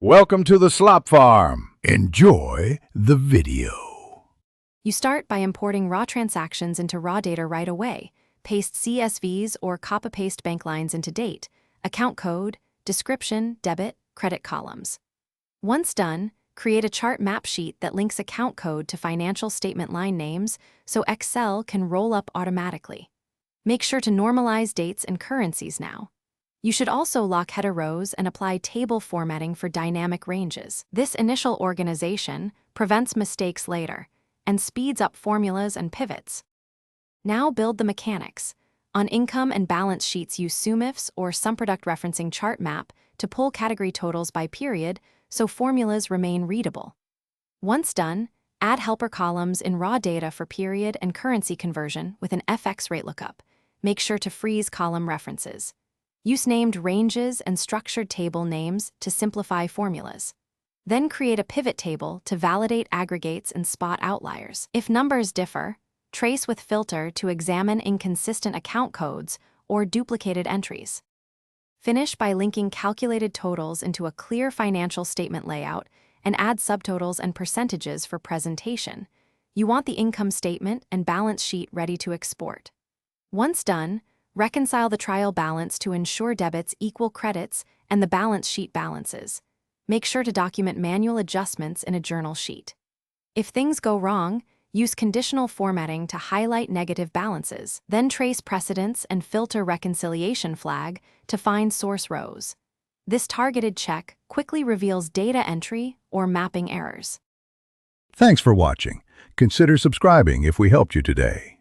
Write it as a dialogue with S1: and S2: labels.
S1: Welcome to the Slop Farm. Enjoy the video.
S2: You start by importing raw transactions into raw data right away. Paste CSVs or copy-paste bank lines into date, account code, description, debit, credit columns. Once done, create a chart map sheet that links account code to financial statement line names so Excel can roll up automatically. Make sure to normalize dates and currencies now. You should also lock header rows and apply table formatting for dynamic ranges. This initial organization prevents mistakes later and speeds up formulas and pivots. Now build the mechanics. On income and balance sheets, use SUMIFs or SumProduct referencing chart map to pull category totals by period so formulas remain readable. Once done, add helper columns in raw data for period and currency conversion with an FX rate lookup. Make sure to freeze column references. Use named ranges and structured table names to simplify formulas. Then create a pivot table to validate aggregates and spot outliers. If numbers differ, trace with filter to examine inconsistent account codes or duplicated entries. Finish by linking calculated totals into a clear financial statement layout and add subtotals and percentages for presentation. You want the income statement and balance sheet ready to export. Once done, reconcile the trial balance to ensure debits equal credits and the balance sheet balances. Make sure to document manual adjustments in a journal sheet. If things go wrong, use conditional formatting to highlight negative balances. Then trace precedents and filter reconciliation flag to find source rows. This targeted check quickly reveals data entry or mapping errors.
S1: Thanks for watching. Consider subscribing if we helped you today.